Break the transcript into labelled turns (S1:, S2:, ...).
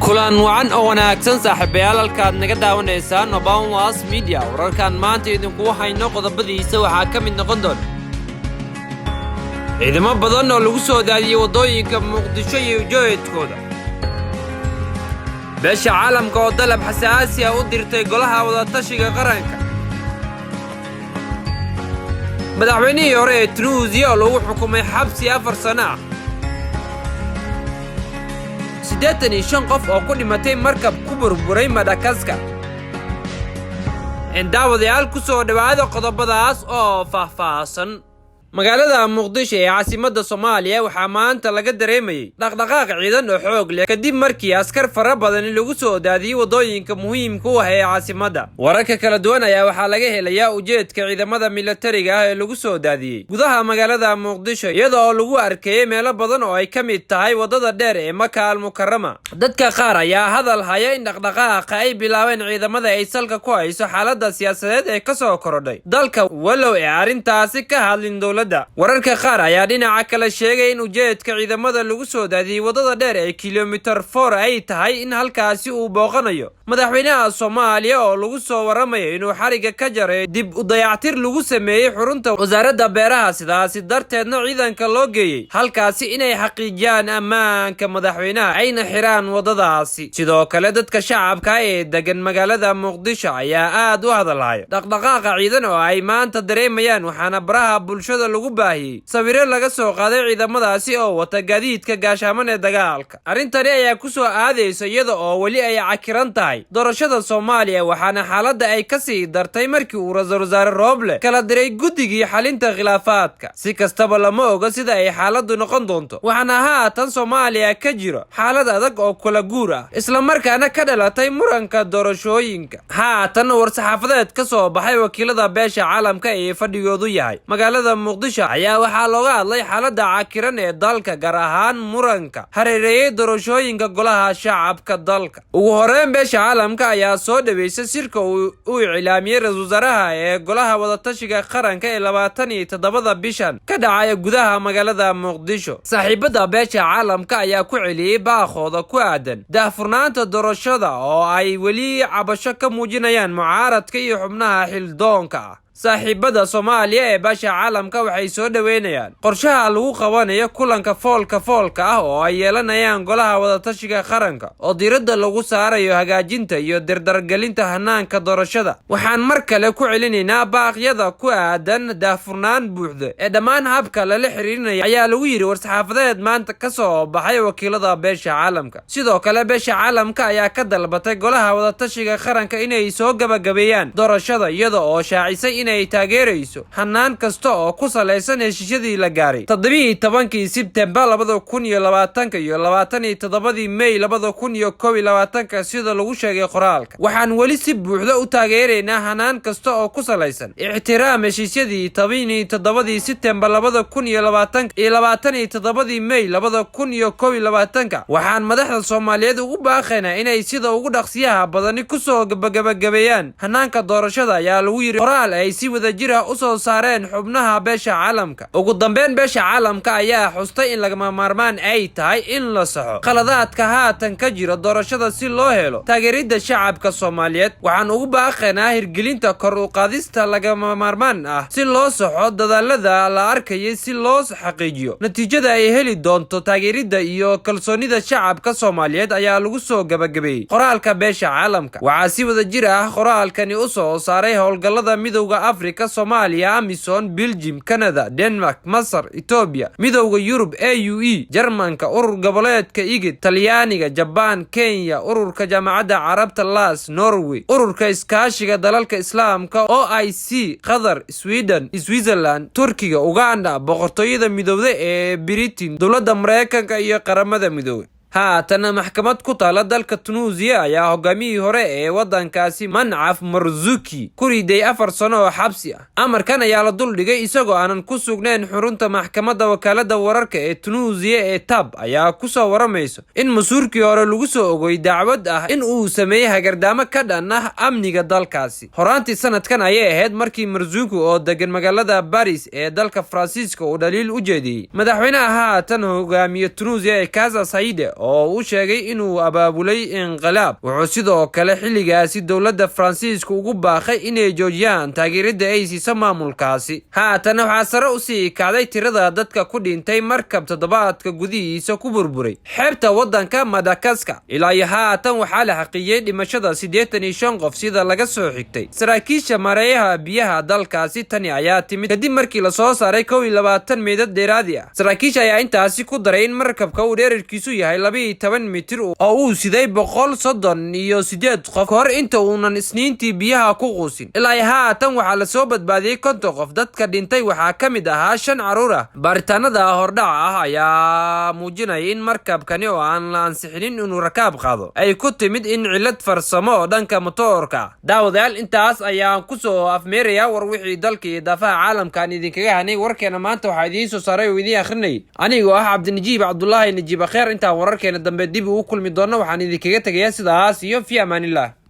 S1: kulan wacan oo wanaagsan saaxiibayaal halkaad naga daawanaysaan Nobanwas Media wararkan maanta idinku hayno qodobadiisa waxaa ka mid noqon doona ciidamo badan oo lagu soo daadiyay wadooyinka Muqdisho iyo ujeedkooda beesha caalamka oo dalab xasaasi ah u dirtay golaha wada tashiga qaranka madaxweynihii hore ee Tunisia oo lagu xukumay xabsi 4 sano ah 85 qof oo ku dhimatay markab ku burburay Madagascar daawadayaal ku soo dhawaada qodobadaas oo faahfaahsan magaalada Muqdisho ee caasimadda Soomaaliya waxaa maanta laga dareemayay dhaqdhaqaaq ciidan oo xoog leh kadib markii askar fara badan lagu soo daadiyay wadooyinka muhiimka u ah ee caasimadda wararka kala duwan ayaa waxaa laga helayaa ujeedka ciidamada militariga ah ee lagu soo daadiyay gudaha magaalada Muqdisho iyadoo lagu arkay meelo badan oo ay ka mid tahay wadada dheer ee Maka al-Mukarrama dadka qaar ayaa hadal haya in dhaqdhaqaaqa ay bilaabeen ciidamada ay salka ku hayso xaaladda siyaasadeed ee ka soo korodhay dalka walow ee arrintaasi ka hadlin dowladda wararka qaar ayaa dhinaca kale sheegay in ujeedka ciidamada lagu soo daadiyay wadada dheer ee kilomitir 4 ay tahay in halkaasi uu booqanayo madaxweynaha Soomaaliya oo lagu soo waramayo inuu xariga ka jaray dib u dayactir lagu sameeyay xarunta wasaaradda beeraha sidaasi darteedna ciidanka loo geeyay halkaasi inay xaqiijiyaan ammaanka madaxweynaha ayna xiraan wadadaasi sidoo kale dadka shacabka ee degan magaalada Muqdisho ayaa aad u hadalaya dhaqdhaqaaqa ciidan oo ay maanta dareemayaan waxaana baraha bulshada lagu baahiyay sawirro laga soo qaaday ciidamadaasi oo wata gaadiidka gaashaaman ee dagaalka arintani ayaa ku soo aadaysa iyada oo wali ay cakiran tahay doorashada Soomaaliya waxaana xaaladda ay ka sii dartay markii uu ra'iisul wasaare Roble kala diray guddigii xalinta khilaafaadka si kastaba lama oga sida ay xaaladdu noqon doonto waxaana haatan Soomaaliya ka jiro xaalad adag oo kala guur ah isla markaana ka dhalatay muranka doorashooyinka haatan war-saxaafadeed ka soo baxay wakiilada beesha caalamka ee fadhigoodu yahay magaalada Muqdisho ayaa waxaa looga hadlay xaaladda cakiran ee dalka gaar ahaan muranka hareereeyay doorashooyinka golaha shacabka dalka ugu horeyn beesha caalamka ayaa soo dhaweysay sirka uu iclaamiyay ra'iisul wasaaraha ee golaha wada tashiga qaranka ee 27 bishan ka dhacay gudaha magaalada Muqdisho saaxiibada beesha caalamka ayaa ku celiyay baaqooda ku aadan daahfurnaanta doorashada oo ay wali cabasho ka muujinayaan mucaaradka iyo xubnaha xildoonka ah saaxiibada Soomaaliya ee beesha caalamka waxay soo dhaweynayaan qorshaha lagu qabanayo kulanka foolka ah oo ay yeelanayaan golaha wada tashiga qaranka oo diiradda lagu saarayo hagaajinta iyo dardargelinta hanaanka doorashada waxaan mar kale ku celinaynaa baaqyada ku aadan daahfurnaan buuxda ee dhammaan habka la xiriirinayo ayaa lagu yiri war-saxaafadeed maanta ka soo baxay wakiilada beesha caalamka sidoo kale beesha caalamka ayaa ka dalbatay golaha wada tashiga qaranka inay soo gabagabeeyaan doorashada iyada oo shaacisay inay taageerayso hanaan kasta oo ku saleysan heshiisyadii la gaaray 17 Sebtembar 2020 iyo 27 May 2021 sida lagu sheegay qoraalka waxaan wali si buuxda u taageeraynaa hanaan kasta oo ku saleysan ixtiraam heshiisyadii 17 Sebtembar 2020 iyo 27 May 2021 waxaan madaxda Soomaaliyeed ugu baaqaynaa inay sida ugu dhaqsiyaha badan ku soo gabagabeeyaan hanaanka doorashada ayaa lagu yiri qoraal ay si wada jir ah u soo saareen xubnaha beesha caalamka ugu dambeyn beesha caalamka ayaa xustay in laga maarmaan ay tahay in la saxo qaladaadka haatan ka jira doorashada si loo helo taageerida shacabka Soomaaliyeed waxaan ugu baaqaynaa hirgelinta kor u qaadista laga maarmaan ah si loo saxo dadaalada la arkayay si loo xaqiijiyo natiijada ay heli doonto taageerida iyo kalsoonida shacabka Soomaaliyeed ayaa lagu soo gabagabeeyay qoraalka beesha caalamka waxaa si wada jir ah qoraalkani u soo saaray howlgallada midowga Afrika Soomaaliya Amazon Belgium Canada Denmark Masar Ethiopia midowga Yurub AUE Jarmanka urur goboleedka IGAD Talyaaniga Japan Kenya ururka jaamacadda Carabta LAS Norway ururka iskaashiga dalalka Islaamka OIC Qatar Sweden Switzerland Turkiga Uganda boqortooyada midowda ee Britain dowladda Mareykanka iyo qaramada midowda haatan maxkamad ku taala dalka Tunisia ayaa hogaamiyihii hore ee wadankaasi Mancaf Marzuki ku riday 4 sano oo xabsi ah amarkan ayaa la dul dhigay isagoo aanan ku sugnayn xarunta maxkamadda wakaalada wararka ee Tunisia ee TAB ayaa ku soo waramayso in masuurkii hore lagu soo ogay dacwad ah in uu sameeyay hagardaamo ka dhan ah amniga dalkaasi horaantii sanadkan ayay ahayd markii Marzuki oo degan magaalada Paris ee dalka Faransiiska uu dhaliil u jeediyay madaxweynaha haatan hogaamiye Tunisia ee Kais Saied oo uu sheegay inuu abaabulay inqilaab. wuxuu sidoo kale xilligaasi dowladda Faransiiska ugu baaqay inay joojiyaan taageerada ay siiso maamulkaasi. haatan waxaa sare u sii kacday tirada dadka ku dhintay markab toddobaadka gudihiisa ku burburay xeebta waddanka Madagascar. ilaa iyo haatan waxaa la xaqiijiyay dhimashada 85 qof sida laga soo xigtay saraakiisha mareeyaha biyaha dalkaasi. tani ayaa timid kadib markii la soo saaray 21 meydad dheeraadi ah. saraakiisha ayaa intaasi ku daray in markabka uu dhererkiisu yahay 12 mitir oo uu siday 138 qof kahor inta uunan isniintii biyaha ku quusin. ilaa haatan waxaa la soo badbaadiyay 50 qof. dadka dhintay waxaa ka mid ahaa 5 caruur ah. baaritaanada hordhaca ah ayaa muujinaya in markabkani oo aan la ansixinin inuu rakaab qaado ay ku timid in cilad farsamo oo dhanka matoorka ah. daawadayaal intaas ayaan ku soo afmeerayaa war wixii dalka iyo daafaha caalamkan idinkaga hanay. warkeena maanta waxaa idiin soo saaray oo idiin akhrinay anigoo ah Cabdinajiib Cabdullaahi Najiib Akheer. intaan wararkeena dambe dib ugu kulmi doonno waxaan idinkaga tagayaa sidaas iyo fi amaanillah.